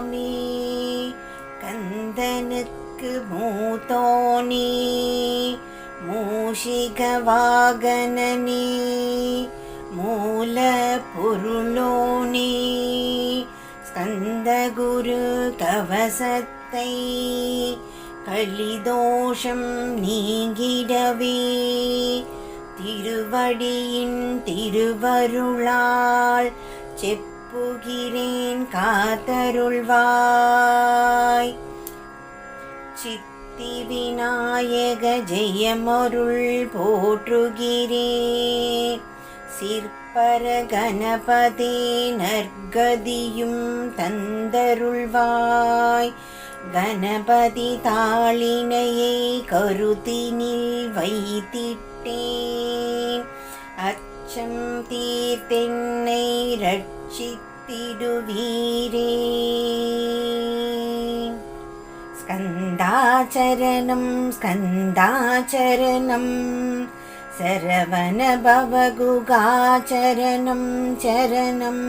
சுவாமி கந்தனுக்கு மூத்தோனே மூஷிக வாகனனே மூல பொருளோனே ஸ்கந்தகுரு கவசத்தை கலிதோஷம் நீங்கிடவே திருவடியின் திருவருளால் செப்புகிறேன் காத்தருள்வாய். சித்தி விநாயக ஜெயமருள் போற்றுகிறேன். சிற்பர கணபதி நற்கதியும் தந்தருள்வாய். கணபதி தாளினையை கருத்தினில் வைத்திட்டேன். அச்சம் தீர்த்தென்னை ரட்சித்திடுவீரே. ஸ்கந்தாச்சரணம் ஸ்கந்தாச்சரணம் சரவண பவகுகாச்சரணம் சரணம்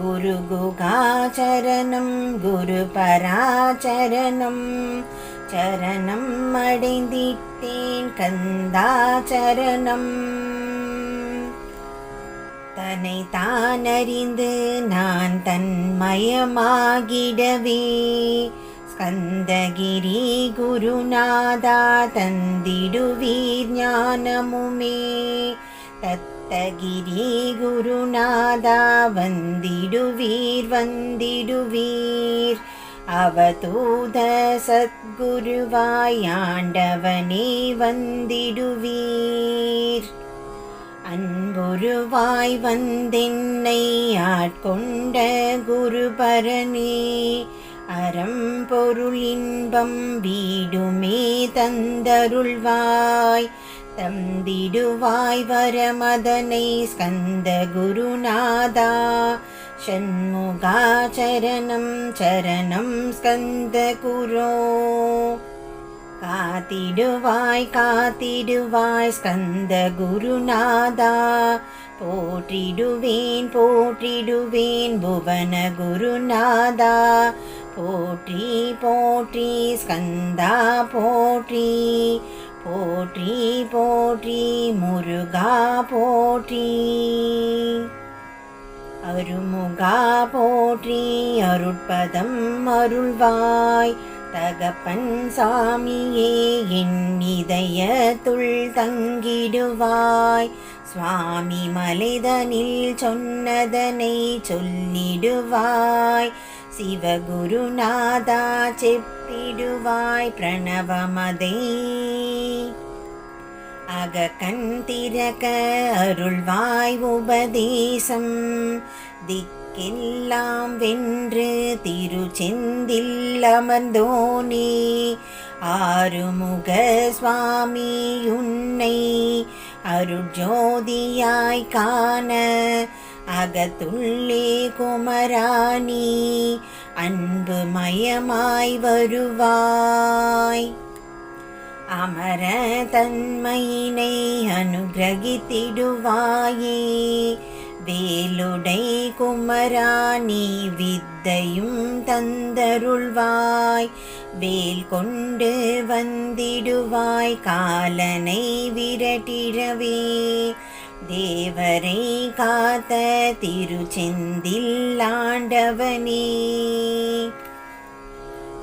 குருகுகாச்சரணம் குருபராச்சரணம் சரணம் அடைந்திட்டேன் கந்தாச்சரணம். தன்னை தானறிந்து நான் தன்மயமாகிடவே ஸ்கந்தகிரி குருநாதா தந்திடுவீர் ஞானமுமே. தத்தகிரி குருநாதா வந்திடுவீர் வந்திடுவீர். அவதூத சத்குருவாய் ஆண்டவனே வந்திடுவீர். அன்புருவாய் வந்தென்னை ஆட்கொண்ட குருபரனே அறம் பொருள் இன்பம் வீடுமே தந்தருள்வாய். தந்திடுவாய் வரமதனை ஸ்கந்த குருநாதா. ஷண்முகாச்சரணம் சரணம் ஸ்கந்த குரோ. காத்திடுவாய் காத்திடுவாய் ஸ்கந்த குருநாதா. போற்றிடுவேன் போற்றிடுவேன் புவன குருநாதா. போற்றி போற்றி ஸ்கந்தா போற்றி. போற்றி போற்றி முருகா போற்றி. அருமுகா போற்றி அருட்பதம் அருள்வாய். தகப்பன் சாமியே என் இதயத்துள் தங்கிடுவாய். சுவாமி மலைதனில் சொன்னதனை சொல்லிடுவாய். சிவகுருநாதா செப்பிடுவாய் பிரணவமதை. அகக்கண் திறக்க அருள்வாய் உபதேசம். திக்கெல்லாம் வென்று திருச்செந்தில் அமர்ந்தோனே. ஆறுமுக சுவாமி உன்னை அருட்ஜோதியாய் காண அகத்துள்ளே குமராணி அன்பு மயமாய் வருவாய். அமர தன்மையினை அனுகிரகித்திடுவாயே. வேலுடை குமராணி வித்தையும் தந்தருள்வாய். வேல் கொண்டு வந்திடுவாய் காலனை விரட்டிடவே. தேவரை காத்த திருச்செந்தில் ஆண்டவனே.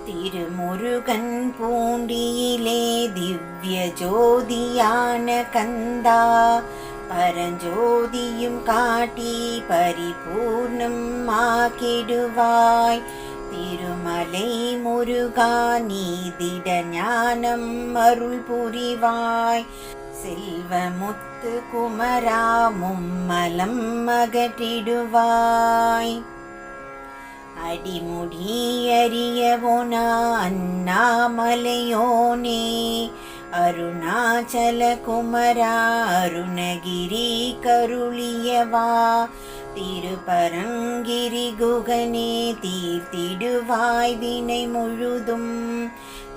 திருமுருகன் பூண்டியிலே திவ்ய ஜோதியான கந்தா. பரஞ்சோதியும் காட்டி பரிபூர்ணம் ஆக்கிடுவாய். திருமலை முருகா நீதிட ஞானம் அருள் புரிவாய். செல்வமுத்து குமரா மும்மலம் அகற்றிடுவாய். அடிமுடி அறியவோனா அண்ணாமலையோனே. அருணாச்சல குமரா அருணகிரி கருளியவா. திருப்பரங்கிரி குகனே தீர்த்திடுவாய் வினை முழுதும்.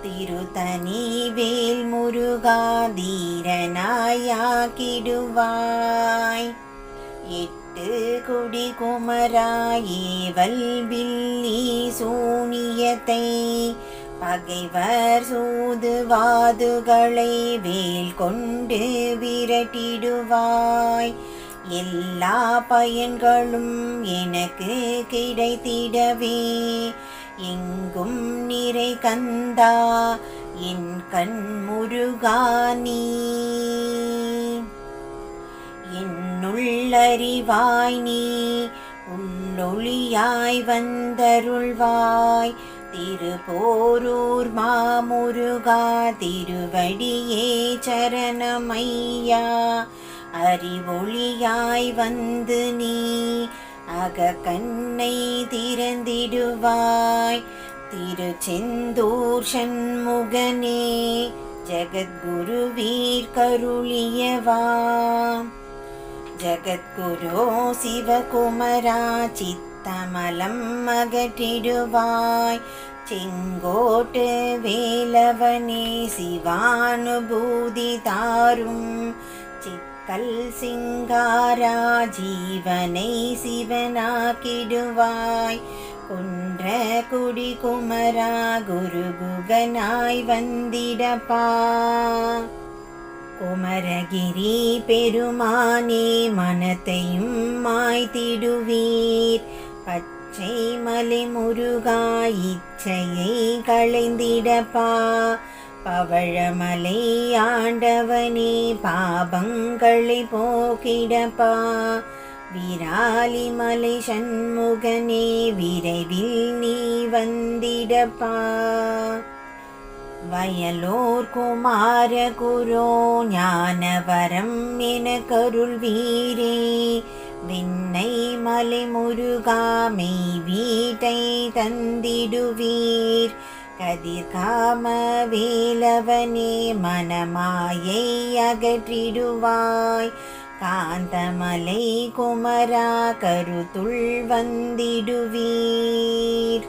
திருத்தனி வேல் முருகா தீரனாயாக்கிடுவாய். எட்டு குடி குமரா ஏவல் வில்லி சூனியத்தை பகைவர் சூதுவாதுகளை வேல் கொண்டு விரட்டிடுவாய். எல்லா பயன்களும் எனக்கு கிடைத்திடவே எங்கும் நிறை கந்தா என் கண் முருகா நீ. என்னுள்ளறிவாய் நீ உள்ளொளியாய் வந்தருள்வாய். திருப்போரூர் மாமுருகா திருவடியே சரணமையா. அறிவொளியாய் வந்து நீ அகக்கண்ணை திறந்திடுவாய். திருச்செந்தூர் சண்முகனே ஜகத்குருவீர் கருளியவா. ஜகத்குரு சிவகுமரா சித்தமலம் அகற்றிடுவாய். செங்கோட்டு வேலவனே சிவானுபூதி தாரும். சிக்கல் சிங்காரா ஜீவனை சிவனாக்கிடுவாய். குன்ற குடி குமரா குருகுகனாய் வந்திடப்பா. குமரகிரி பெருமானே மனத்தையும் மாய்த்திடுவீர். பச்சை மலை முருகா இச்சையை களைந்திடப்பா. பவழமலை ஆண்டவனே பாபங்களை போக்கிடப்பா. விராலிமலை சண்முகனே விரைவில் நீ வந்திடப்பா. வயலோர் குமார குரோ ஞானவரம் என கருள்வீரே. விண்ணை மலை முருகா மெய் வீட்டை தந்திடுவீர். கதிர்காம வேலவனே மனமாயை அகற்றிடுவாய். காந்தமலை குமரா கருத்துள் வந்திடுவீர்.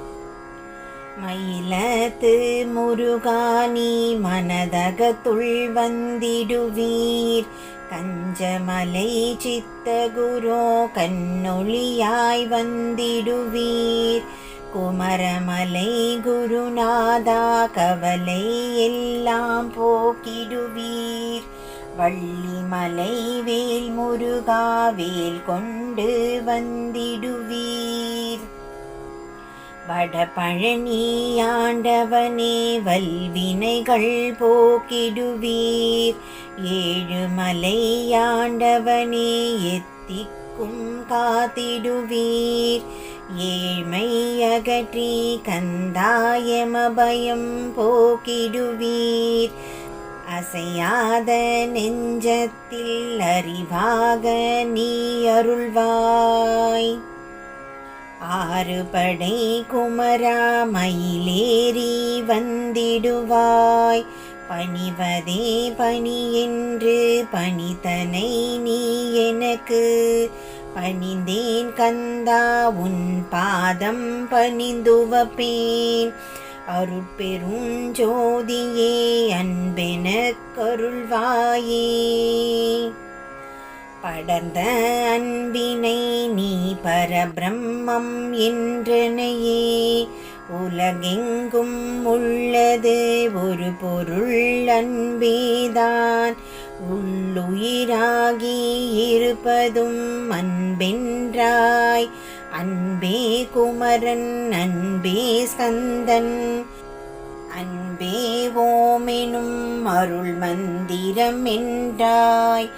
மயிலத்து முருகா நீ மனதகத்துள் வந்திடுவீர். கஞ்சமலை சித்தகுரோ கண்ணொளியாய் வந்திடுவீர். குமரமலை குருநாதா கவலை எல்லாம் போக்கிடுவீர். வள்ளிமலை வேல் முருகா வேல் கொண்டு வந்திடுவீர். வடபழனி ஆண்டவனே வல்வினைகள் போக்கிடுவீர். ஏழுமலை ஆண்டவனே எத்திக்கும் காத்திடுவீர். ஏழ்மை அகற்றி கந்தாயமபயம் போக்கிடுவீர். அசையாத நெஞ்சத்தில் அறிவாக நீ அருள்வாய். ஆறுபடை குமரா மயிலேறி வந்திடுவாய். பணிவதே பணி என்று பணிதனை நீ எனக்கு. பணிந்தேன் கந்தா உன் பாதம் பணிந்துவப்பேன். அருட்பெருஞ்சோதியே அன்பெனக் கருள்வாயே. படர்ந்த அன்பினை நீ பரபிரம்மம் என்றனையே. உலகெங்கும் உள்ளது ஒரு பொருள் அன்பேதான். உள்ளுயிராகி இருப்பதும் அன்பென்றாய். அன்பே குமரன் அன்பே ஸ்கந்தன் அன்பே ஓமெனும் அருள் மந்திரம் என்றாய்.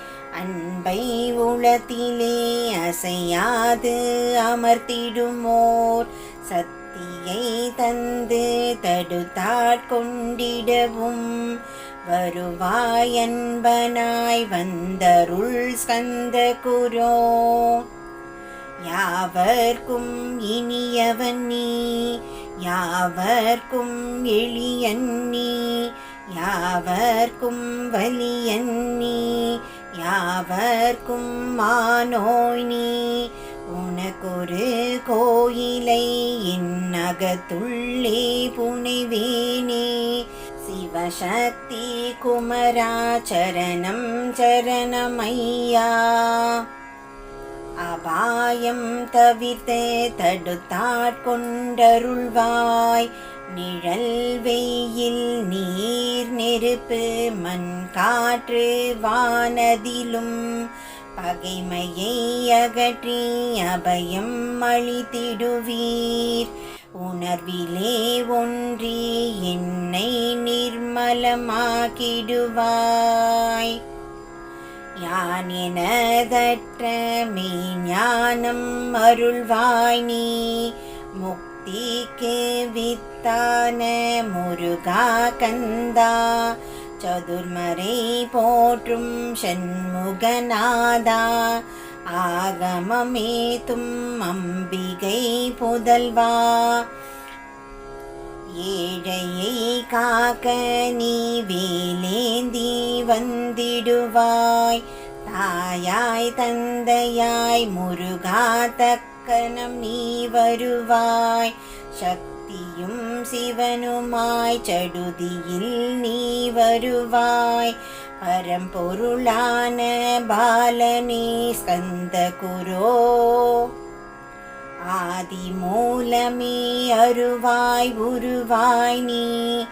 அன்பை உளத்திலே அசையாது அமர்த்திடுமோர் சக்தியை தந்து தடுத்தாட்கொண்டிடவும் வருவாய். அன்பனாய் வந்தருள் ஸ்கந்த குரோ. யாவர்க்கும் இனியவன் நீ யாவர்க்கும் எளியன் நீ. யாவர்க்கும் வலியன் நீ யாவர்க்கும் மானோய் நீ. உனக்கொரு கோயிலை என் அகத்துள்ளே புனைவேனே. சிவசக்தி குமரா சரணம் சரணமையா. அபாயம் தவிர்த்து தடுத்தாட்கொண்டருள்வாய். நிழல் வெயில் நீர் நெருப்பு மண் காற்று வானதிலும் பகைமையை அகற்றி அபயம் அளித்திடுவீர். உணர்விலே ஒன்றி என்னை நிர்மலமாக்கிடுவாய். யான் எனதற்ற மெய்ஞானம் அருள்வாய் நீ. முக்திக்கு வித்தான முருகா கந்தா, சதுர்மறை போற்றும் சண்முகநாதா, ஆகமமேத்தும் அம்பிகை புதல்வா. ஏழையை காக்க நீ வேலேந்தி வந்திடுவாய். தாயாய் தந்தையாய் முருகா தக்கனம் நீ வருவாய். சக்தியும் சிவனுமாய் சடுதியில் நீ வருவாய். பரம்பொருளான பாலனே ஸ்கந்த குரோ, ஆதி மூலமே அருவாய் உருவாய் நீ.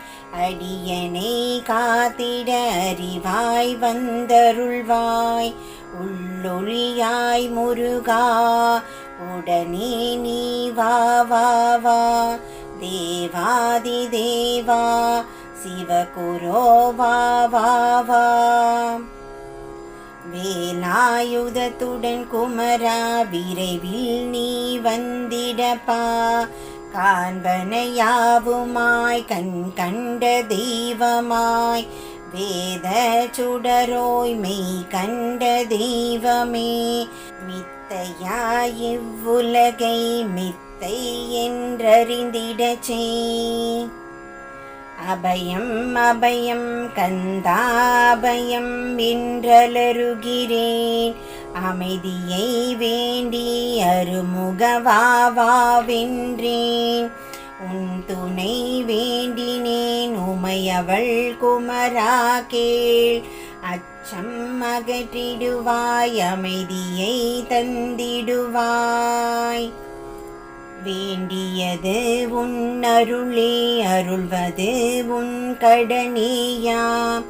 அடியனை காத்திட அறிவாய் வந்தருள்வாய். உள்ளொளியாய் முருகா உடனே நீ வா வா வா. தேவாதி தேவா சிவகுரோ வா வா வா. வேலாயுதத்துடன் குமரா விரைவில் நீ வந்திடப்பா. காண்பனையாவுமாய் கண் கண்ட தெய்வமாய் வேத சுடரோய் மெய் கண்ட தெய்வமே. மித்தையாய் இவ்வுலகை மித்தை என்றறிந்திடச் செய். அபயம் அபயம் கந்தா அபயம் என்றலருகிறேன். அமைதியை வேண்டி அருமுகவாவென்றேன். உன் துணை வேண்டினேன் உமையவள் குமரா கேள். அச்சம் அகற்றிடுவாய் அமைதியை தந்திடுவாய். வேண்டியது உன் அருளே அருள்வது உன் கடனேயாம்.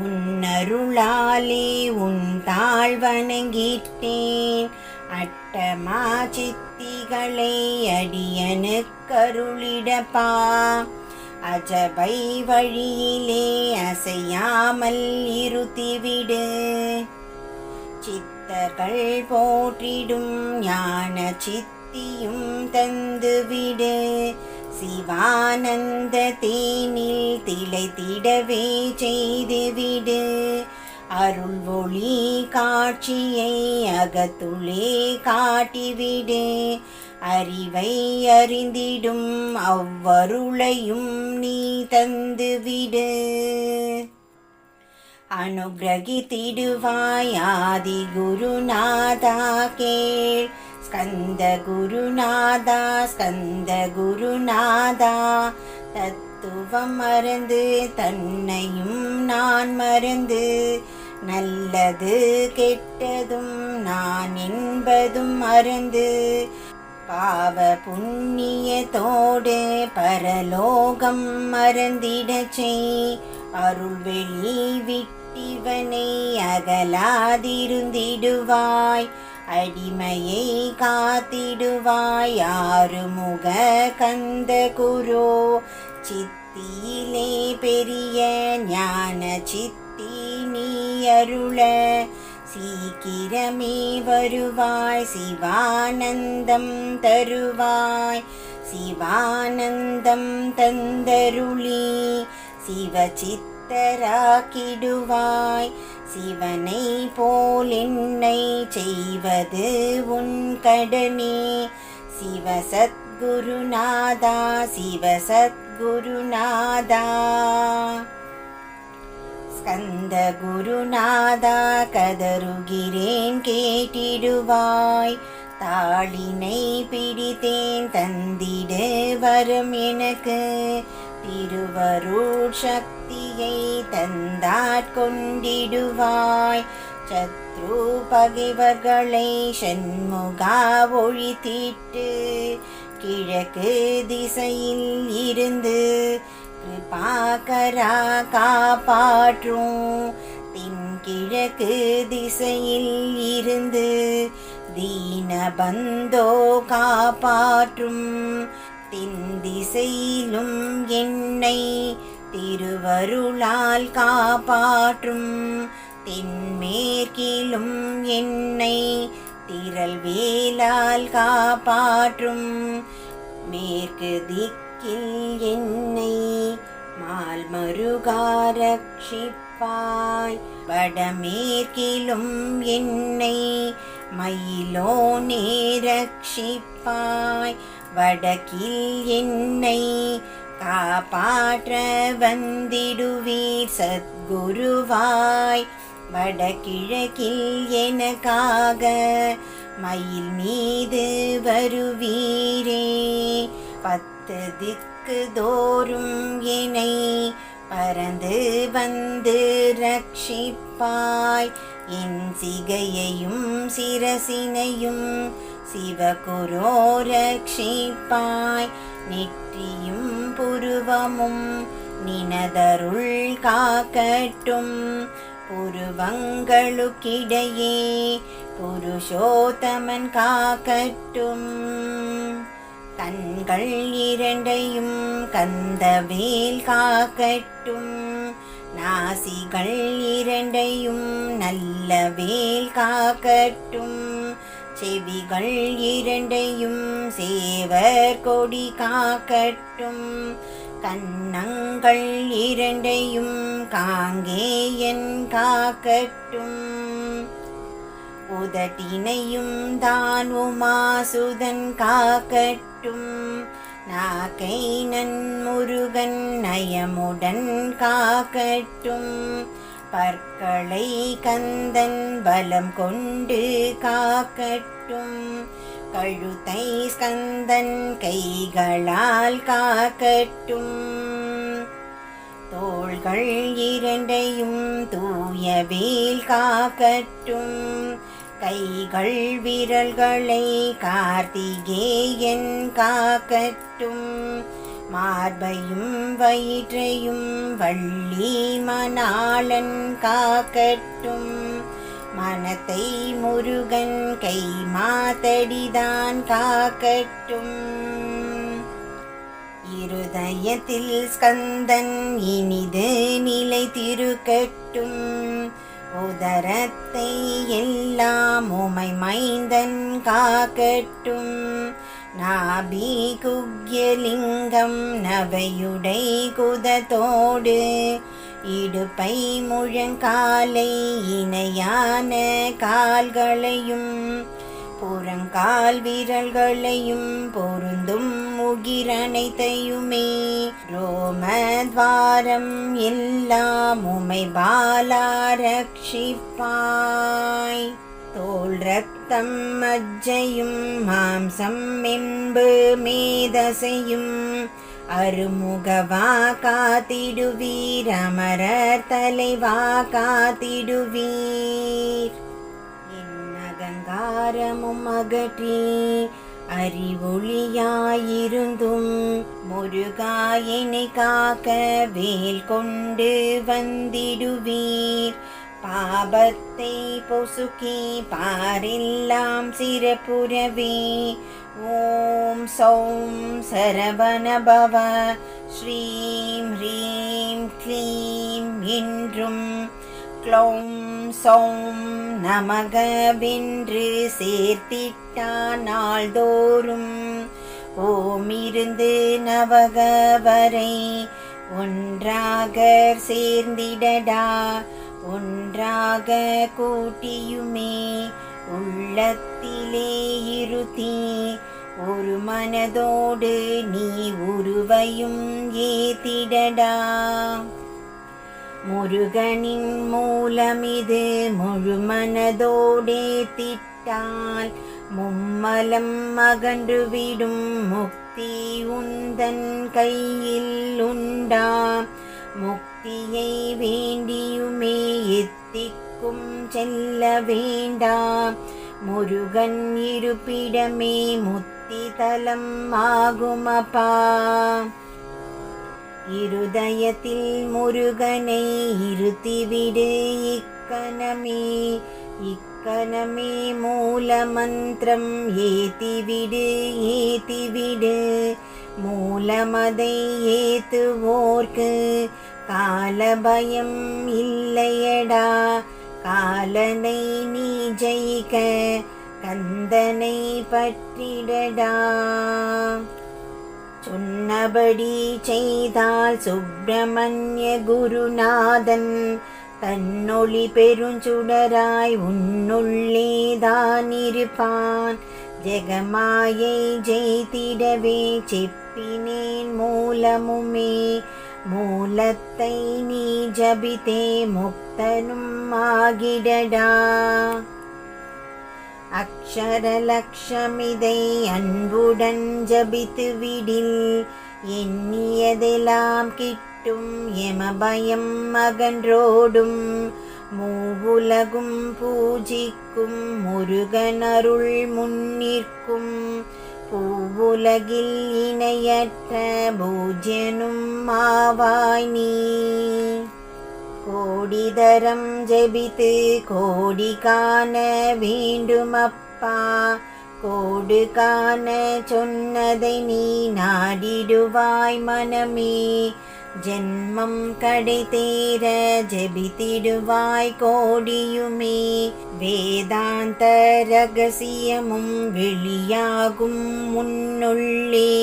உன் அருளாலே உன் தாழ் வணங்கிட்டேன். அட்டமா சித்திகளை அடியனுக்கருளிடப்பா. அஜபை வழியிலே அசையாமல் இருத்திவிடு. சித்தர்கள் போற்றிடும் ஞான சித்தியும் தந்துவிடு. சிவானந்த தேனில் திளைத்திடவே செய்துவிடு. அருள் ஒளி காட்சியை அகத்துளே காட்டிவிடு. அறிவை அறிந்திடும் அவ்வருளையும் நீ தந்துவிடு. அனுகிரகித்திடுவாய் ஆதி குருநாதா கேள். ஸ்கந்த குருநாதா ஸ்கந்த குருநாதா. தத்துவம் மறந்து தன்னையும் நான் மறந்து நல்லது கெட்டதும் நான் என்பதும் மறந்து பாவ புண்ணியத்தோடு பரலோகம் மறந்திடச் செய். அருள் வெளி விட்டிவனை அகலாதிருந்திடுவாய். அடிமையை காத்திடுவாய் ஆறுமுக கந்த குரோ. சித்தியிலே பெரிய ஞான சித்தி நீ அருள. சீக்கிரமே வருவாய் சிவானந்தம் தருவாய். சிவானந்தம் தந்தருளி சிவசித்தராக்கிடுவாய். சிவனை போல் என்னை செய்வது உன் கடனே. சிவசத்குருநாதா சிவசத்குருநாதா. ஸ்கந்த குருநாதா கதறுகிறேன் கேட்டிடுவாய். தாளினை பிடித்தேன் தந்திடு வரம் எனக்கு. திருவருட் சக்தியை தந்தாட்கொண்டிடுவாய். சத்ரு பகைவர்களை சண்முகா ஒழித்திட்டு கிழக்கு திசையில் இருந்து கிருபாகரா காப்பாற்றும். தென்கிழக்கு திசையில் இருந்து தீனபந்தோ காப்பாற்றும். தென் திசையிலும் என்னை திருவருளால் காப்பாற்றும். தென்மேற்கிலும் என்னை திரள்வேலால் காப்பாற்றும். மேற்கு திக்கில் என்னை மால்மருகா ரட்சிப்பாய். வடமேற்கிலும் என்னை மயிலோனே ரட்சிப்பாய். வடக்கில் என்னை காப்பாற்ற வந்திடுவீர் சத்குருவாய். வடகிழக்கில் எனக்காக மயில் மீது வருவீரே. 10 திக்கு தோறும் என்னை பறந்து வந்து ரட்சிப்பாய். என் சிகையையும் சிரசினையும் சிவகுரோ ரட்சிப்பாய். நெற்றியும் புருவமும் நினதருள் காக்கட்டும். புருவங்களுக்கிடையே புருஷோத்தமன் காக்கட்டும். கண்கள் இரண்டையும் கந்தவேல் காக்கட்டும். நாசிகள் இரண்டையும் நல்ல வேல் காக்கட்டும். செவிகள் இரண்டையும் சேவர் கொடி காக்கட்டும். கன்னங்கள் இரண்டையும் காங்கேயன் காக்கட்டும். உதட்டினையும் தான் உமாசுதன் காக்கட்டும். நாக்கை நன்முருகன் நயமுடன் காக்கட்டும். பற்களை கந்தன் பலம் கொண்டு காக்கட்டும். கழுத்தை ஸ்கந்தன் கைகளால் காக்கட்டும். தோள்கள் இரண்டையும் தூய வேல் காக்கட்டும். கைகள் விரல்களை கார்த்திகேயன் காக்கட்டும். மார்பையும் வயிற்றையும் வள்ளி மணாளன் காக்கட்டும். மனத்தை முருகன் கை மாத்தடிதான் காக்கட்டும். இருதயத்தில் ஸ்கந்தன் இனிது நிலைத்திருக்கட்டும். உதரத்தை எல்லாம் உமை மைந்தன் காக்கட்டும். நாபி குக்யலிங்கம் நவையுடை குதத்தோடு இடுப்பை முழங்காலை இணையான கால்களையும் புறங்கால் விரல்களையும் பொருந்தும் முகிரனைத்தையுமே ரோமத்வாரம் எல்லாம் உமை பாலா ரட்சிப்பாய். தோல் ரத்தம் மஜ்ஜையும் மாம்சம் என்பு மேதசையும் அருமுகவா காத்திடுவீர். அமரர் தலைவா காத்திடுவீர். என் அகங்காரமும் அகற்றி அறிவொளியாயிருந்தும் முருகா என்னை காக்க வேல் கொண்டு வந்திடுவீர். பாபத்தை பொசுக்கி பாரெல்லாம் சிறப்புறவே. ஓம் சௌம் சரவணபவ ஸ்ரீம் ஹ்ரீம் க்ளீம் என்றும் க்ளௌம் சௌம் நமகவென்று சேர்த்திட்டான் நாள்தோறும். ஓமிருந்து நவக வரை ஒன்றாக சேர்ந்திடடா. ஒன்றாக கூட்டியுமே உள்ளத்திலே இருத்தி. ஒரு மனதோடு நீ உருவையும் ஏத்திடடா. முருகனின் மூலமிது முழு மனதோடேத்திட்டால் மும்மலம் அகன்றுவிடும். முக்தி உந்தன் கையில் உண்டா. முக்தியை வேண்டியுமே எத்திக்கும் செல்ல வேண்டாம். முருகன் இருப்பிடமே முத்தி தலம் ஆகுமப்பா. இருதயத்தில் முருகனை இருத்திவிடு இக்கணமே. இக்கணமே மூல மந்திரம் ஏத்திவிடு ஏத்திவிடு. மூலமதை ஏத்துவோர்க்கு காலபயம் இல்லையடா. காலனை நீ ஜெயிக்க கந்தனை பற்றிடடா. சொன்னபடி செய்தால் சுப்பிரமணிய குருநாதன் தன்னொளி பெருஞ்சுடராய் உன்னுள்ளேதான் இருப்பான். ஜெகமாயை ஜெயித்திடவே செப்பினேன் மூலமுமே. மூலத்தை நீ ஜபித்தே முக்தனும் ஆகிடடா. அக்ஷர லக்ஷமிதை அன்புடன் ஜபித்து விடில் எண்ணியதெல்லாம் கிட்டும். எமபயம் அகன்றோடும் மூவுலகும் பூஜிக்கும் முருகனருள் முன்னிற்கும். பூவுலகில் இணையற்ற பூஜ்யனும் ஆவாய் நீ. கோடிதரம் ஜெபித்து கோடி காண வேண்டுமப்பா. கோடு காண சொன்னதை நீ நாடிடுவாய் மனமே. ஜென்மம் கடை தேர ஜெபித்திடுவாய் கோடியுமே. வேதாந்த ரகசியமும் வெளியாகும் முன்னுள்ளே.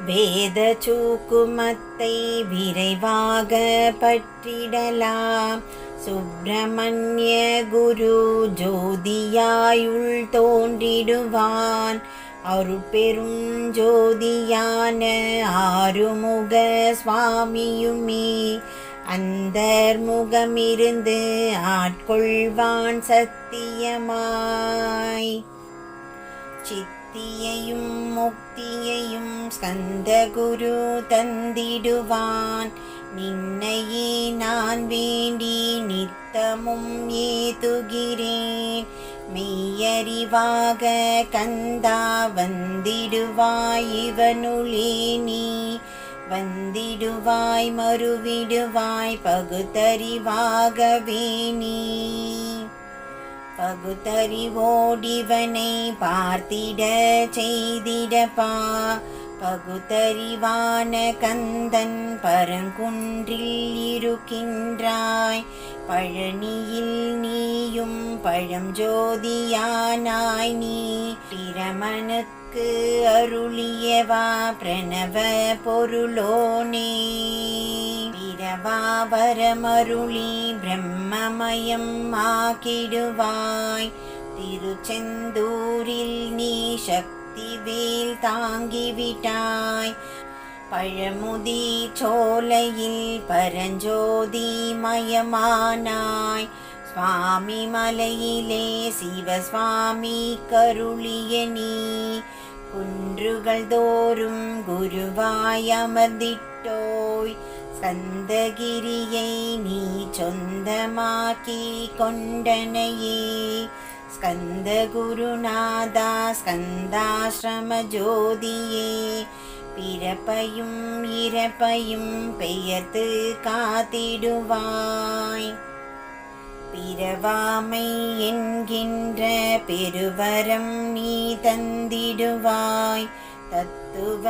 வேத சூக்குமத்தை விரைவாக பற்றிடலாம். சுப்பிரமணிய குரு ஜோதியாயுள் தோன்றிடுவான். அருட்பெரும் ஜோதியான ஆறுமுக சுவாமியுமே அந்தர்முகமிருந்து ஆட்கொள்வான் சத்தியமாய். சித்தியையும் முக்தியையும் ஸ்கந்த குரு தந்திடுவான். நின்னையே நான் வேண்டி நித்தமும் ஏத்துகிறேன். மெய்யறிவாக கந்தா வந்திடுவாய் இவனுளே நீ. வந்திடுவாய் மறுவிடுவாய் பகுத்தறிவாகவே நீ. பகுத்தறிவோடிவனை பார்த்திட செய்திடப்பா. பகுத்தறிவான கந்தன் பரங்குன்றில் இருக்கின்றாய். பழனியில் நீயும் பழஞ்சோதியானாய் நீ. பிரமனுக்கு அருளியவா பிரணவ பொருளோனே. பிரவாவரமருளி பிரம்மமயம் ஆக்கிடுவாய். திருச்செந்தூரில் நீ சக்திவேல் தாங்கிவிட்டாய். பழமுதி சோலையில் பரஞ்சோதி மயமானாய். சுவாமி மலையிலே சிவசுவாமி கருளிய நீ. குன்றுகள் தோறும் குருவாய் அமர்ந்திட்டோய். ஸ்கந்தகிரியை நீ சொந்தமாக்கி கொண்டனையே. ஸ்கந்த குருநாதா ஸ்கந்தாசிரம ஜோதியே. பிறப்பையும் இறப்பையும் பெயர்த்து காத்திடுவாய். பிறவாமை என்கின்ற பெருவரம் நீ தந்திடுவாய். தத்துவ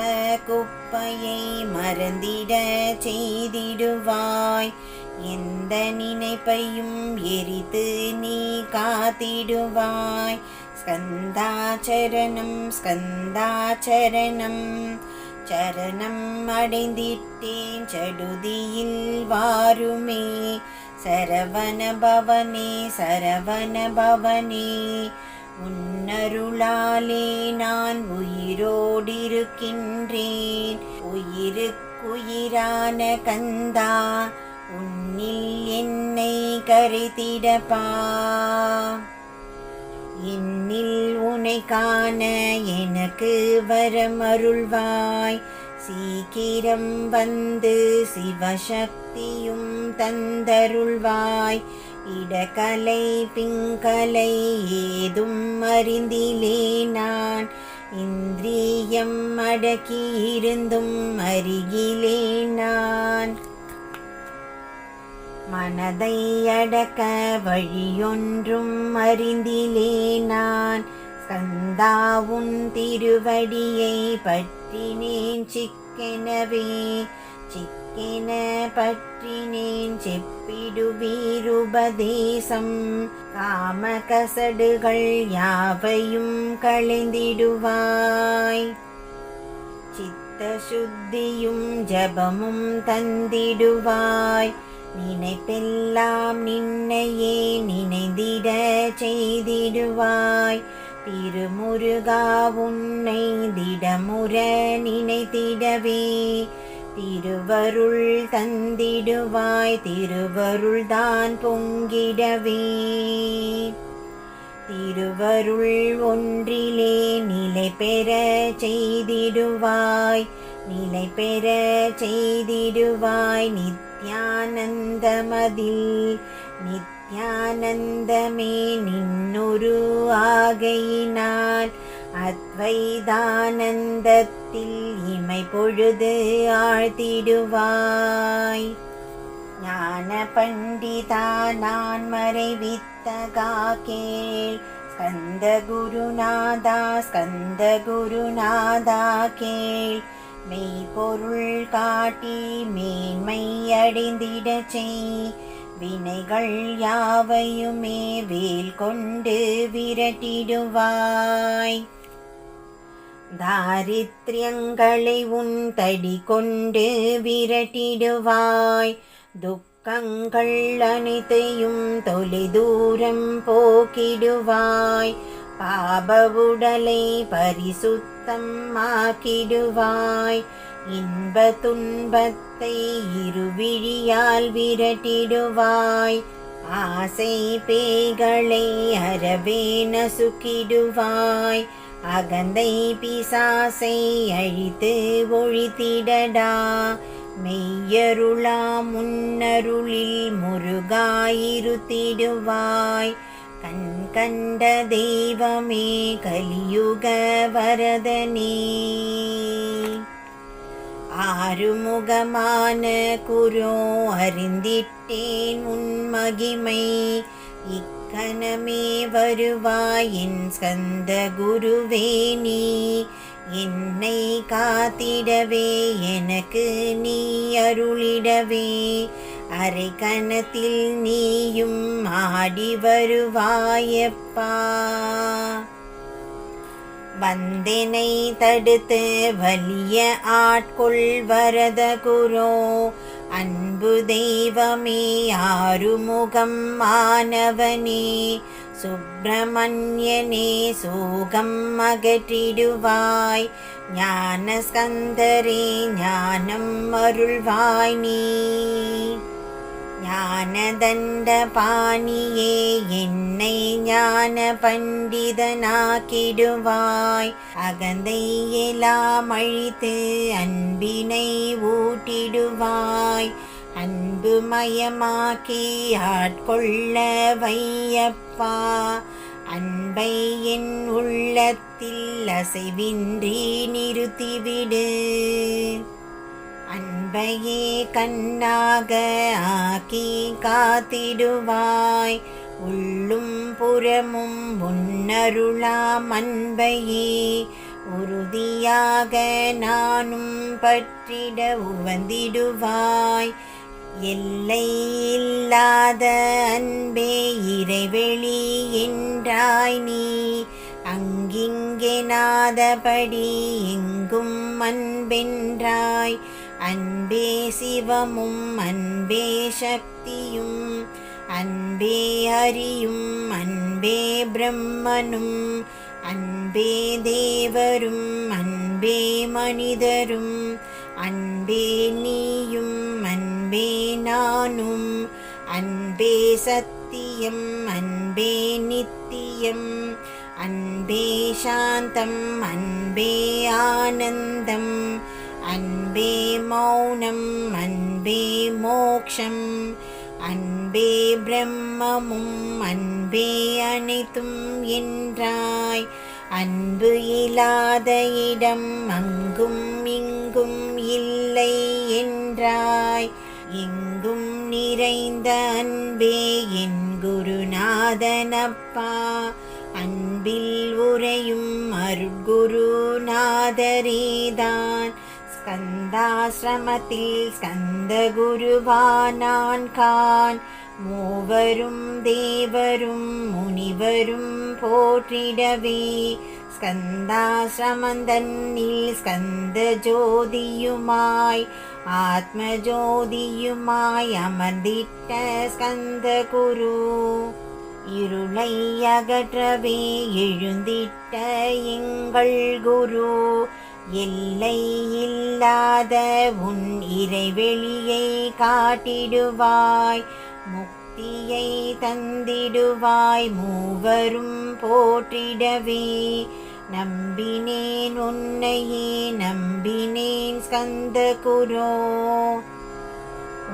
குப்பையை மறந்திட செய்திடுவாய். எந்த நினைப்பையும் எரித்து நீ காத்திடுவாய். ஸ்கந்தாச்சரணம் ஸ்கந்தாச்சரணம். சரணம் அடைந்திட்டேன் சடுதியில் வாருமே. சரவண பவனே சரவண பவனே. உன்னருளாலே நான் உயிரோடிருக்கின்றேன். உயிருக்குயிரான கந்தா உன்னில் என்னை கரைத்திடப்பா. என்னில் உனை காண எனக்கு வரமருள்வாய். சீக்கிரம் வந்து சிவசக்தியும் தந்தருள்வாய். இடகலை பிங்கலை ஏதும் அறிந்திலே நான் இந்திரியம் அடக்கியிருந்தும் அருகிலே நான் மனதை அடக்க வழியொன்றும் அறிந்திலே நான் ஸ்கந்தா உன் திருவடியை பற்றினேன் சிக்கெனவே சிக்கென பற்றினேன் செப்பிடுவீருபதேசம் காம கசடுகள் யாவையும் களைந்திடுவாய் சித்த சுத்தியும் ஜபமும் தந்திடுவாய் நினைப்பெல்லாம் நின்னையே நினைந்திட செய்திடுவாய் திருமுருகா உன்னை திடமுற நினைத்திடவே திருவருள் தந்திடுவாய் திருவருள் தான் பொங்கிடவே திருவருள் ஒன்றிலே நிலை பெற செய்திடுவாய் நிலை பெற செய்திடுவாய் நித்யானந்தமதில் நித்யானந்தமே நின்னொரு ஆகையினால் அத்வைதானந்தத்தில் இமை பொழுது ஆழ்த்திடுவாய் ஞான பண்டிதா நான் மறைவித்தகா கேள் ஸ்கந்த குருநாதா கேள் மெய்பொருள் காட்டி மேன்மை அடைந்திடச் செய் வினைகள் யாவையுமே வேல் கொண்டு விரட்டிடுவாய் தாரித்ரியங்களை உன் தடி கொண்டு விரட்டிடுவாய் துக்கங்கள் அனைத்தையும் தொலை தூரம் போக்கிடுவாய் பாபவுடலை பரிசுத்தம் ஆக்கிடுவாய் இன்ப துன்பத்தை இருவிழியால் விரட்டிடுவாய் ஆசை பேய்களை அறவே நசுக்கிடுவாய் அகந்தை பிசாசை அழித்து ஒழித்திடடா மெய்யருளா முன்னருளில் முருகாயிருத்திடுவாய் கண் கண்ட தெய்வமே கலியுக வரதனே ஆறுமுகமான குரோ அறிந்திட்டேன் உன் மகிமை இக்கணமே வருவாய் என் ஸ்கந்த குருவே நீ என்னை காத்திடவே எனக்கு நீ அருளிடவே அரை கணத்தில் நீயும் ஆடி வருவாயப்பா வந்தனை தடுத்து வலிய ஆட்கொள் வரத குரோ அன்பு தெய்வமே ஆறுமுகம் ஆனவனே சுப்பிரமணியனே சோகம் அகற்றிடுவாய் ஞான ஸ்கந்தரே ஞானம் அருள்வாய் நீ ஞானதண்ட பாணியே என்னை ஞான பண்டிதனாக்கிடுவாய் அகந்தை எல்லாம் அழித்து அன்பினை ஊட்டிடுவாய் அன்பு மயமாக்கி ஆட்கொள்ள வையப்பா அன்பை என் உள்ளத்தில் அசைவின்றி நிறுத்திவிடு அன்பையே கண்ணாக ஆக்கி காத்திடுவாய் உள்ளும் புறமும் உன்னருளாம் அன்பையே உறுதியாக நானும் பற்றிட உவந்திடுவாய் எல்லை இல்லாத அன்பே இறைவெளி என்றாய் நீ அங்கிங்கே நாதபடி எங்கும் அன்பென்றாய் அன்பே சிவமும் அன்பே சக்தியும் அன்பே ஹரியும் அன்பே பிரம்மனும் அன்பே தேவரும் அன்பே மனிதரும் அன்பே நீயும் அன்பே நானும் அன்பே சத்தியம் அன்பே நித்தியம் அன்பே சாந்தம் அன்பே ஆனந்தம் அன்பே மௌனம் அன்பே மோக்ஷம் அன்பே பிரம்மமும் அன்பே அனைத்தும் என்றாய். அன்பு இல்லாத இடம் அங்கும் இங்கும் இல்லை என்றாய். எங்கும் நிறைந்த அன்பே என் குருநாதனப்பா. அன்பில் உறையும் அருட்குருநாதரேதான். ஸ்கந்தாசிரமத்தில் ஸ்கந்த குருவானான் கான். மூவரும் தேவரும் முனிவரும் போற்றிடவே ஸ்கந்தாசிரமந்தன்னில் ஸ்கந்த ஜோதியுமாய் ஆத்ம ஜோதியுமாய் அமர்ந்திட்ட ஸ்கந்த குரு. இருளை அகற்றவே எழுந்திட்ட எங்கள் குரு. எல்லை இல்லாத உன் இறைவெளியை காட்டிடுவாய். முக்தியை தந்திடுவாய் மூவரும் போற்றிடவே. நம்பினேன் உன்னையே நம்பினேன் ஸ்கந்த குரோ.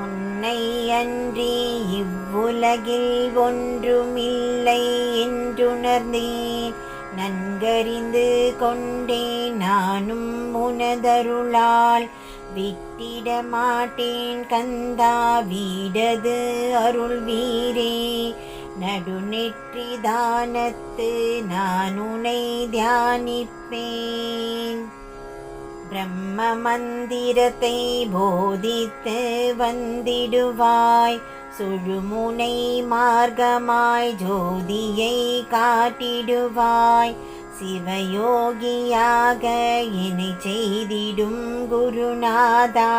உன்னை அன்றி இவ்வுலகில் ஒன்றுமில்லை என்றுணர்ந்தேன். நன்கறிந்து கொண்டேன் நானும் உனதருளால். விட்டிட மாட்டேன் கந்தா வீடது அருள் வீரே. நடுநெற்றி தானத்து நான் உனை தியானிப்பேன். பிரம்ம மந்திரத்தை போதித்து வந்திடுவாய். சுழுமுனை மார்க்கமாய் ஜோதியை காட்டிடுவாய். சிவயோகியாக இணை செய்திடும் குருநாதா.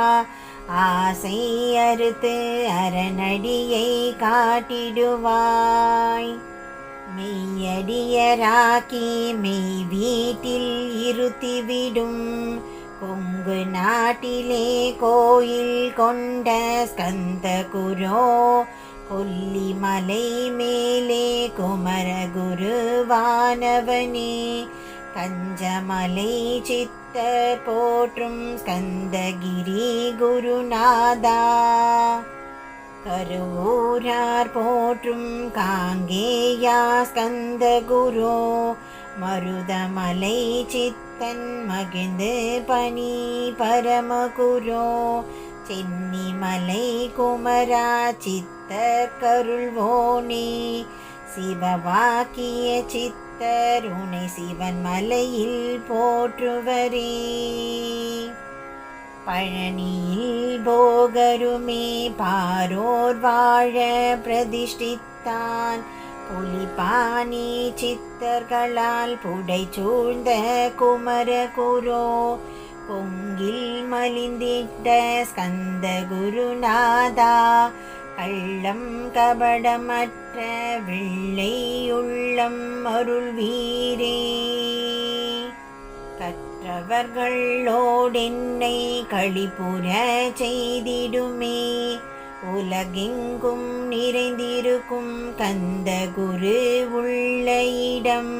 ஆசை அறுத்து அரணடியை காட்டிடுவாய். மெய்யடியராக்கி மெய் வீட்டில் இருத்திவிடும். கொங்கு நாட்டிலே கோயில் கொண்ட ஸ்கந்த குரோ. கொல்லிமலை மேலே குமரகுருவானவனே. கஞ்சமலை சித்தர் போற்றும் ஸ்கந்தகிரி குருநாதா. கருவூரார் போற்றும் காங்கேயா ஸ்கந்த குரோ. மருதமலை சித்தன் மகிழ்ந்து பணி பரமகுரோ. சென்னிமலை குமரா சித்தர் கருள்வோனே. சிவவாக்கிய சித்தர் உனை சிவன் மலையில் போற்றுவரே. பழனியில் போகருமே பாரோர் வாழ பிரதிஷ்டித்தான். புலிபாணி சித்தர்களால் புடை சூழ்ந்த குமரகுரோ. பொங்கில் மலிந்திட்ட ஸ்கந்த குருநாதா. கள்ளம் கபடமற்ற வெள்ளை உள்ளம் அருள் வீரே. கற்றவர்களோடென்னை களிப்புற செய்திடுமே. உலகெங்கும் நிறைந்திருக்கும் கந்த குரு உள்ள இடம்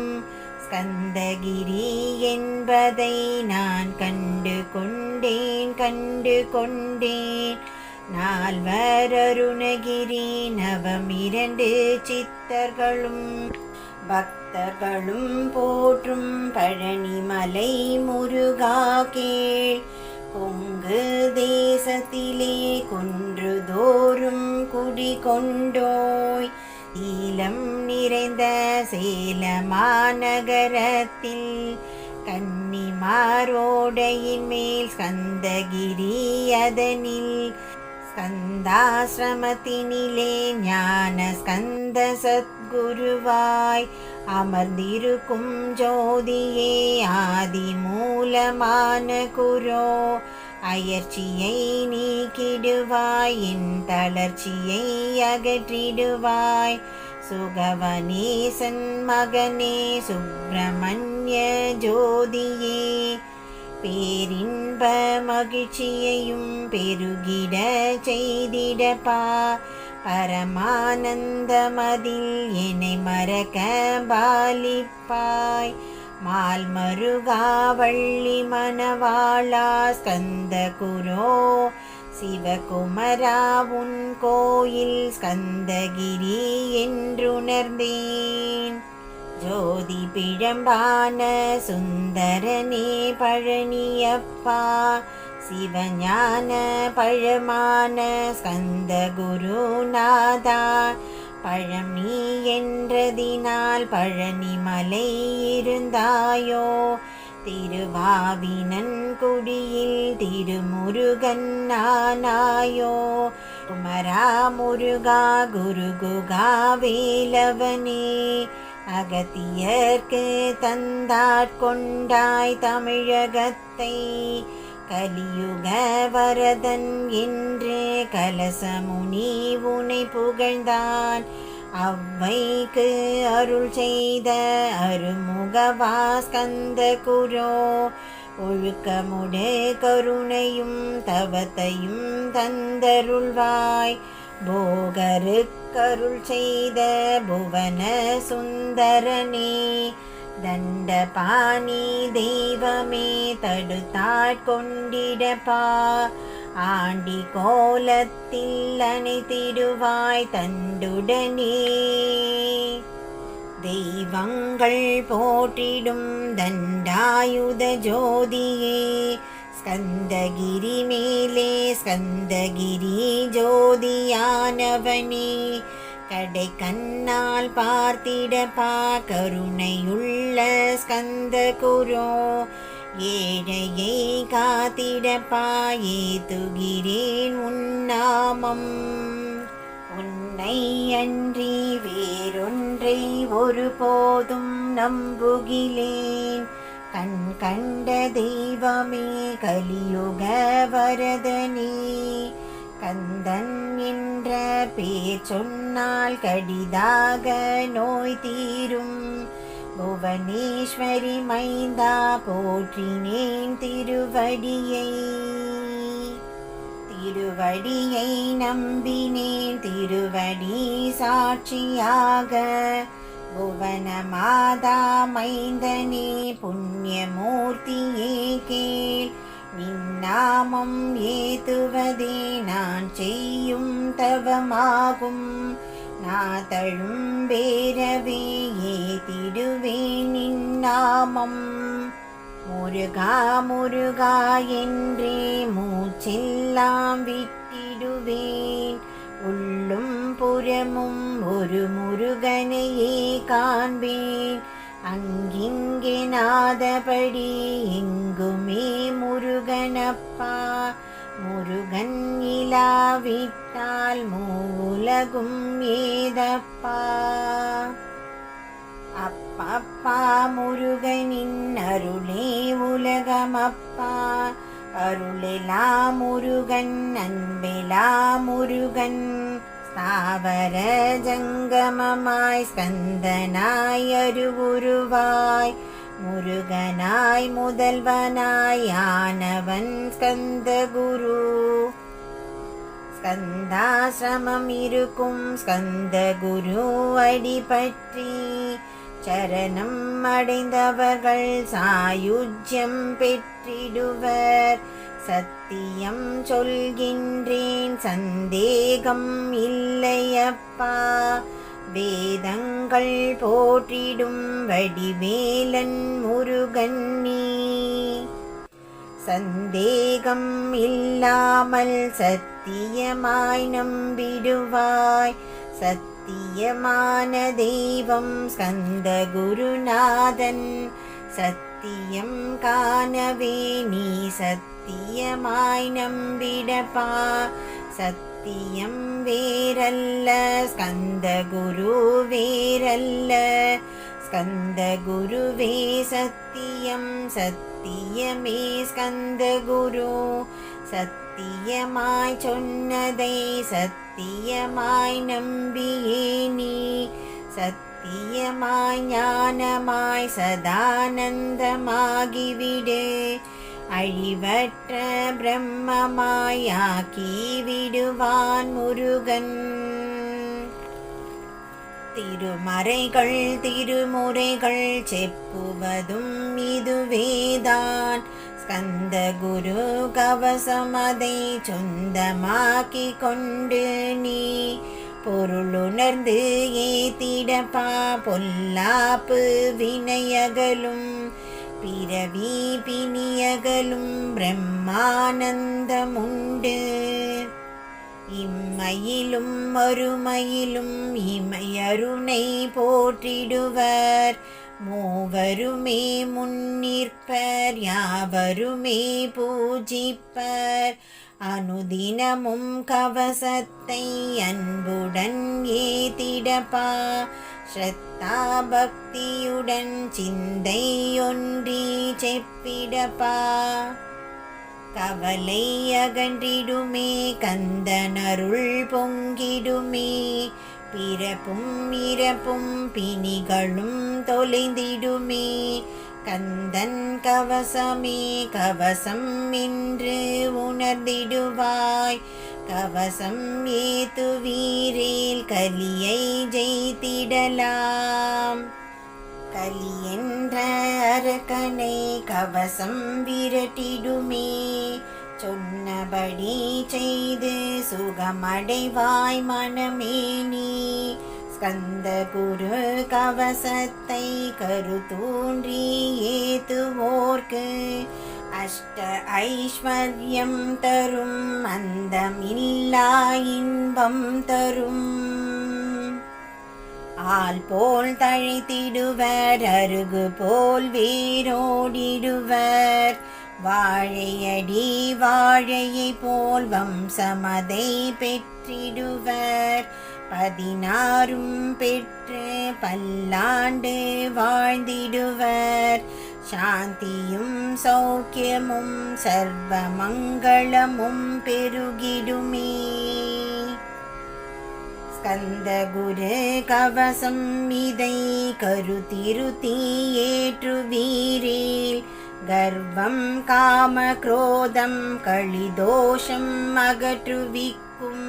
ஸ்கந்தகிரி என்பதை நான் கண்டு கொண்டேன். நால்வர் அருணகிரி நவமிரண்டு சித்தர்களும் பக்தர்களும் போற்றும் பழனிமலை முருகா கேள். கொங்கு தேசத்திலே குன்றுதோறும் குடிகொண்டோய். ஈலம் நிறைந்த சேலமாநகரத்தில் கன்னிமாரோடையின் மேல் ஸ்கந்தகிரி அதனில். ஸ்கந்தாசிரமத்தினிலே ஞான ஸ்கந்த சத்குருவாய் அமர்ந்திருக்கும் ஜோதியே ஆதி மூலமான குரோ. அயர்ச்சியை நீக்கிடுவாய் என் தளர்ச்சியை அகற்றிடுவாய். சுகவனேசன் மகனே சுப்பிரமணிய ஜோதியே. பேரின்ப மகிழ்ச்சியையும் பெருகிட செய்திடப்பா. பரமானந்தமதில் என்னை மறக்க பாலிப்பாய். மால்மருகா வள்ளி மணவாளா ஸ்கந்த குரோ. சிவகுமரா உன் கோயில் ஸ்கந்தகிரி என்றுணர்ந்தேன். ஜோதி பிழம்பான சுந்தரனே பழனியப்பா, சிவஞான பழமான ஸ்கந்த குருநாதா, பழம் நீ என்றதினால் பழனிமலை இருந்தாயோ, திருவாவினன்குடியில் திருமுருகன் ஆனாயோ, குமரா முருகா குருகுகா வேலவனே, அகத்தியர்க்கு தந்தாட்கொண்டாய் தமிழகத்தை, கலியுக வரதன் என்று கலசமுனி உனை புகழ்ந்தான், அவ்வைக்கு அருள் செய்த அருமுகவா ஸ்கந்த குரோ, ஒழுக்கமுடு கருணையும் தவத்தையும் தந்தருள்வாய், போகருக்கருள் செய்த புவன சுந்தரனே, தண்டபாணி தெய்வமே தடுத்தாட்கொண்டிடப்பா, ஆண்டி கோலத்தில் அணைத்திடுவாய் தண்டுடனே, தெய்வங்கள் போற்றிடும் தண்டாயுத ஜோதியே, ஸ்கந்தகிரி மேலே ஸ்கந்தகிரி ஜோதியானவனே, கடை கண்ணால் பார்த்திடப்பா கருணையுள்ள ஸ்கந்த குரோ, ஏழையை காத்திடப்பா ஏத்துகிறேன் உன்னாமம், உன்னை அன்றி வேறொன்றை ஒருபோதும் நம்புகிலேன், கண் கண்ட தெய்வமே கலியுக வரதனே, கந்தன் என்ற பேர் சொன்னால் கடிதாக நோய் தீரும், புவனேஸ்வரி மைந்தா போற்றினேன் திருவடியை, திருவடியை நம்பினேன் திருவடி சாட்சியாக, புவன மாதா மைந்தனே புண்ணியமூர்த்தியே கேள், நின்னாமம் ஏத்துவதே நான் செய்யும் தவமாகும், நாதழும் பேரவே ஏத்திடுவேன் நின்னாமம், முருகா முருகா என்றே மூச்செல்லாம் விட்டிடுவேன், உள்ளும் புறமும் ஒரு முருகனையே காண்பேன், அங்கிங்கே நாதபடி எங்குமே முருகனப்பா, முருகன் இலாவிட்டால் மூவுலகும் ஏதப்பா, அப்பப்பா முருகனின் அருளே உலகமப்பா, அருளெலா முருகன் அன்பெலா முருகன், ஸ்தாவர ஜங்கமமாய் ஸ்கந்தனாய் அருவுருவாய், முருகனாய் முதல்வனாய் ஆனவன் ஸ்கந்த குரு, ஸ்கந்தாசிரமம் இருக்கும் ஸ்கந்த குரு அடிபற்றி, சரணம் அடைந்தவர்கள் சாயுஜ்யம் பெற்றிடுவர், சத்தியம் சொல்கின்றேன் சந்தேகம் இல்லையப்பா, வேதங்கள் போற்றிடும் வடிவேலன் முருகன் நீ, சந்தேகம் இல்லாமல் சத்தியமாய் நம்பிடுவாய், சத்தியமான தெய்வம் ஸ்கந்த குருநாதன், சத்தியம் காணவே நீ சத்தியமாய் நம்பிடப்பா, சத்தியம் வேறல்ல ஸ்கந்த குரு வேறல்ல, ஸ்கந்த குருவே சத்தியம் சத்தியமே ஸ்கந்த குரு, சத்தியமாய் சொன்னதை சத்தியமாய் நம்பியே நீ, சத்தியமாய் ஞானமாய் சதானந்தமாகிவிடு, அழிவற்ற பிரம்மமாய் ஆக்கி விடுவான் முருகன், திருமறைகள் திருமுறைகள் செப்புவதும் இதுவேதான், ஸ்கந்த குரு கவசமதை சொந்தமாக்கி கொண்டு நீ பொருளுணர்ந்து ஏத்திடப்பா பொல்லாப்பு வினையகலும் பிறவி பிணியகலும் பிரம்மானந்தமுண்டு. இம்மையிலும் மறுமையிலும் இமையருணை போற்றிடுவர் மூவருமே முன்னிற்பர் யாவருமே பூஜிப்பர். அனுதினமும் கவசத்தை அன்புடன் ஏத்திடப்பா ஸ்ரத்தா பக்தியுடன் சிந்தை ஒன்றி செப்பிடப்பா. கவலை அகன்றிடுமே கந்தனருள் பொங்கிடுமே பிறப்பும் இறப்பும் பிணிகளும் தொலைந்திடுமே. கந்தன் கவசமே கவசம் என்று உணர்ந்திடுவாய் கவசம் ஏத்துவீரேல் கலியை ஜெயித்திடலாம். கலி என்ற அரக்கனை கவசம் விரட்டிடுமே சொன்னபடி செய்து சுகமடைவாய் மனமே நீ. ஸ்கந்த குரு கவசத்தை கருத்தூன்றி ஏத்துவோர்க்கு அஷ்ட ஐஸ்வர்யம் தரும் அந்தமில்லா இன்பம் தரும். ஆள் போல் தழைத்திடுவர் அருகு போல் வேரோடிடுவர் வாழையடி வாழையை போல் வம்சமதை பெற்றிடுவர். 16 பெற்று பல்லாண்டு வாழ்ந்திடுவர் சாந்தியும் சௌக்கியமும் சர்வ மங்களமும் பெருகிடுமே. ஸ்கந்த குரு கவசம் இதை கருத்திருத்தி ஏற்றுவீரேல் கர்வம் காம குரோதம் கழிதோஷம் அகற்றுவிக்கும்.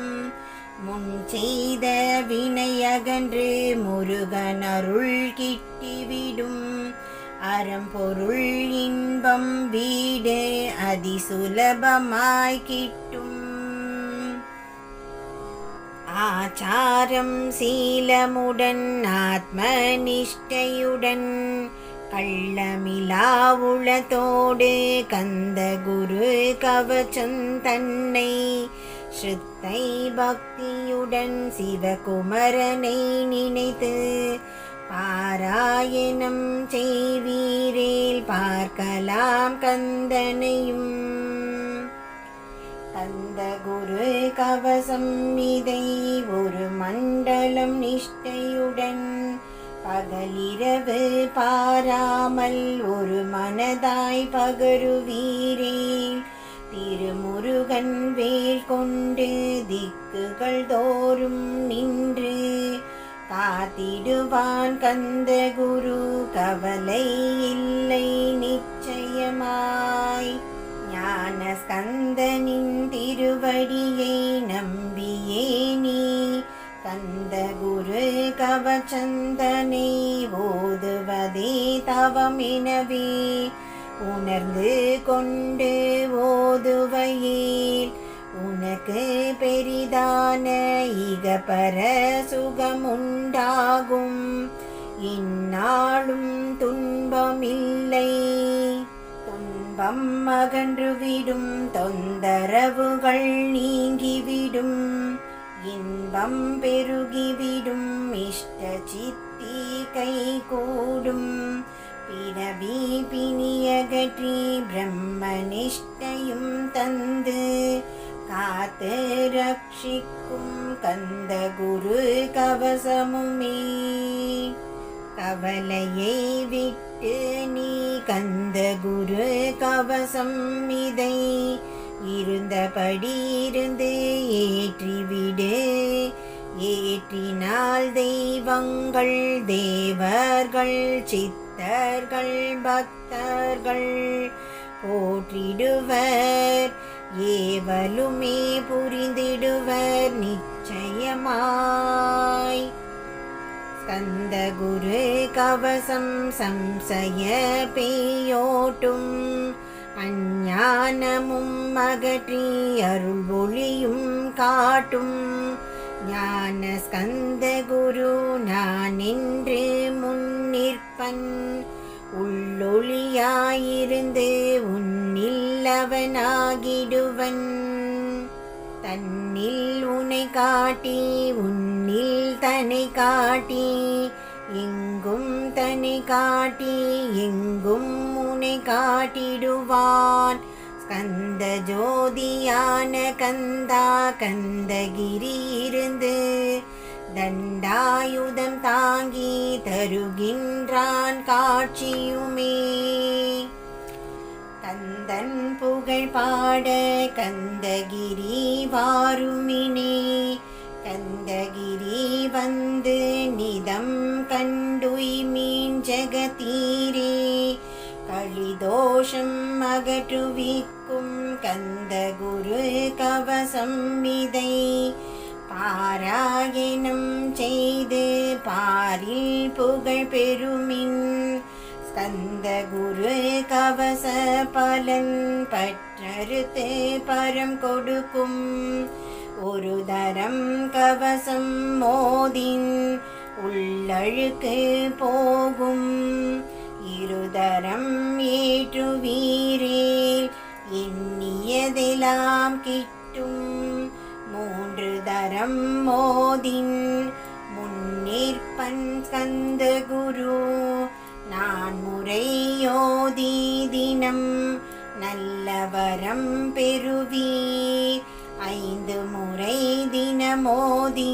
முன் செய்த வினையகன்று முருகனருள் கிட்டிவிடும் அறம்பொருள் இன்பம் வீடு அதிசுலபமாய் கிட்டும். ஆச்சாரம் சீலமுடன் ஆத்ம நிஷ்டையுடன் கள்ளமிலா உளத்தோடு கந்த குரு கவசம் தன்னை ஸ்ருத்தை பக்தியுடன் சிவகுமரனை நினைத்து பாராயணம் செய்வீரேல் பார்க்கலாம் கந்தனையும். கந்த குரு கவசம் இதை ஒரு மண்டலம் நிஷ்டையுடன் பகலிரவு பாராமல் ஒரு மனதாய் பகருவீரேல் திருமுருகன் வேல் கொண்டு திக்குகள் தோறும் நின்று காத்திடுவான் கந்த குரு கவலை இல்லை நிச்சயமாய். ஞான ஸ்கந்தனின் திருவடியை நம்பியே நீ கந்த குரு கவசந்தனை ஓதுவதே தவமெனவே உணர்ந்து கொண்டு ஓதுவையில் உனக்கு பெரிதான இகபர சுகமுண்டாகும். இந்நாளும் துன்பமில்லை துன்பம் அகன்றுவிடும் தொந்தரவுகள் நீங்கிவிடும் இன்பம் பெருகிவிடும் இஷ்ட சித்தி கை கூடும். பிறவி பிணியகற்றி பிரம்மனிஷ்டையும் தந்து காத்து ரட்சிக்கும் கந்த குரு கவசமுமே. கவலையை விட்டு நீ கந்த குரு கவசம் இதை இருந்தபடி இருந்து ஏற்றிவிடு. ஏற்றினால் தெய்வங்கள் தேவர்கள் சித்தர்கள் பக்தர்கள் போற்றிடுவர் ஏவலுமே புரிந்திடுவர் நிச்சயமாய். ஸ்கந்த குரு கவசம் சம்சய பேயோட்டும் அஞ்ஞானமும் அகற்றி அருள் ஒளியும் காட்டும் ஞான ஸ்கந்த குரு நான் என்று முன்னிற்பன் உள்ளொளியாயிருந்து உன்னில் அவனாகிடுவன் தன்னில் உனை காட்டி உன்னில் தன்னை காட்டி எங்கும் தன்னை காட்டி எங்கும் உனை காட்டிடுவான் ஸ்கந்த ஜோதியான கந்தா கந்தகிரி இருந்து தண்டாயுதம் தாங்கி தருகின்றான் காட்சியுமே கந்தன் புகழ் பாட கந்தகிரி வாருமினே கந்தகிரி வந்து நிதம் கண்டுய்மீன் ஜெகதீரே கலிதோஷம் அகற்றுவிக்கும் கந்தகுரு கவசம் இதை பாராயணம் செய்து பாரில் புகழ் பெருமின் ஸ்கந்த குரு கவச பலன் பற்றறுத்து பரம் கொடுக்கும் ஒரு தரம் கவசம் மோதின் உள்ளழுக்கு போகும் இருதரம் ஏற்றுவீரேல் எண்ணியதெல்லாம் கிட்டும் மூன்று தரம் மோதின் முன்னிற்பன் ஸ்கந்த குரு நான் முறையோதி தினம் நல்லவரம் பெறுவீர் 5 முறை தினமோதி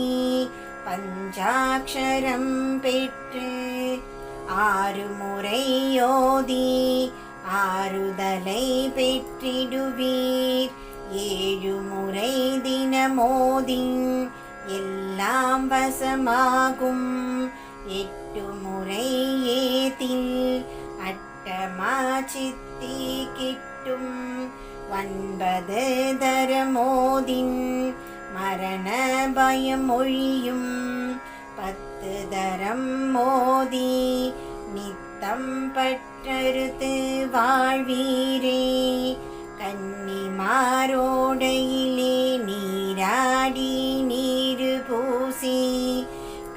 பஞ்சாட்சரம் பெற்று 6 முறை யோதி ஆறுதலை பெற்றிடுவீர் 7 முறை தினமோதி எல்லாம் வசமாகும் 8 முறை ஏத்தில் அட்டமா சித்தி கிட்டும் 9 தரமோதின் மரண பயம் ஒழியும் 10 தரம் மோதி நித்தம் பற்றறுத்து வாழ்வீரே கன்னிமாரோடையிலே நீராடி நீரு பூசி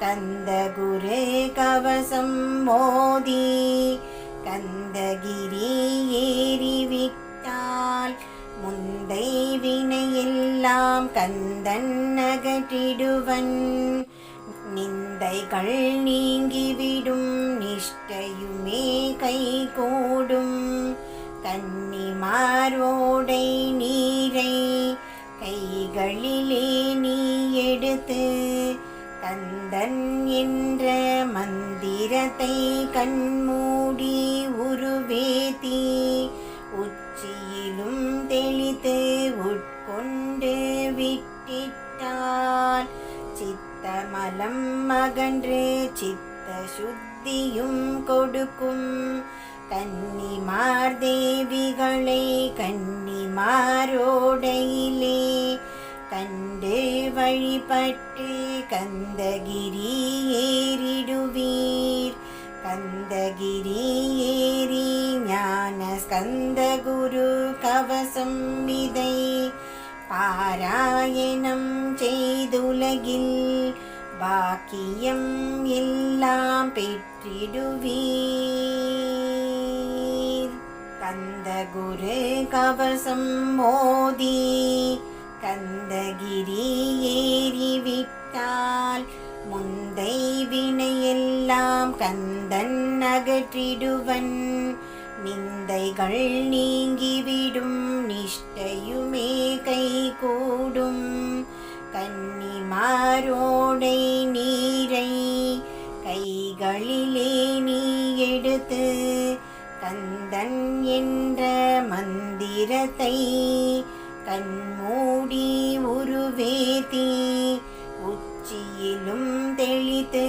கந்தகுரு கவசம் மோதி கந்தகிரி ஏறிவிட்டால் முந்தை வினையெல்லாம் கந்தன் அகற்றிடுவன் நிந்தைகள் நீங்கிவிடும் நிஷ்டையுமே கைகூடும் கன்னிமாரோடை நீரை கைகளிலே நீ எடுத்து கந்தன் என்ற மந்திரத்தை கண்மூடி உருவேத்தி உச்சியிலும் தெளித்து உட்கொண்டு விட்டிட்டால் சித்தமலம் அகன்று சித்த சுத்தியும் கொடுக்கும் கன்னிமார் தேவிகளை கன்னிமாரோடையிலே கண்டு வழிபட்டு கந்தகிரி ஏறிடுவீர் கந்தகிரி ஏறி ஞான ஸ்கந்த குரு கவசம் இதை பாராயணம் செய்துலகில் பாக்கியம் எல்லாம் பெற்றிடுவீர் கந்தகுரு கவசம் மோதி கந்தகிரி ஏறிவிட்டால் முந்தை வினையெல்லாம் கந்தன் அகற்றிடுவன் நிந்தைகள் நீங்கிவிடும் நிஷ்டையுமே கைகூடும் கன்னிமாரோடை நீரை கைகளிலே நீ எடுத்து கந்தன் என்ற மந்திரத்தை கண்மூடி உருவேத்தி உச்சியிலும் தெளித்து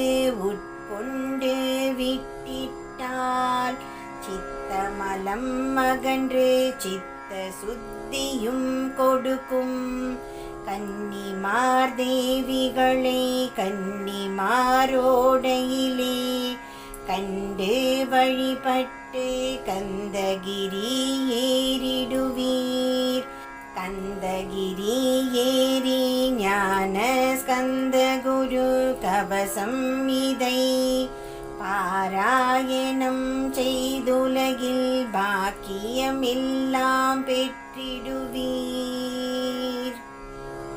உட்கொண்டு விட்டிட்டால் சித்தமலம் அகன்று சித்த சுத்தியும் கொடுக்கும் கன்னிமார் தேவிகளை கன்னிமாரோடையிலே கண்டு வழிபட்டு பெற்று கந்தகிரி ஏறிடுவீர். கந்தகிரி ஏறி ஞான ஸ்கந்த குரு கவசம் இதை பாராயணம் செய்துலகில் பாக்கியம் எல்லாம் பெற்றிடுவீர்.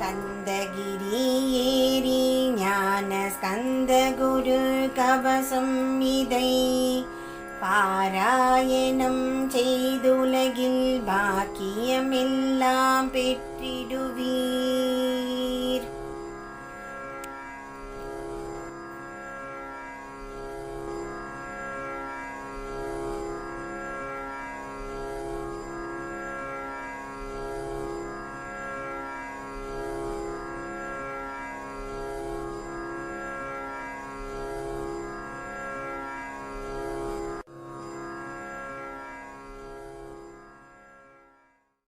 கந்தகிரி ஏறி ஞான ஸ்கந்த குரு கவசம் இதை பாராயணம் செய்துலகில் பாக்கியம் எல்லாம் பெற்றிடுவீர்.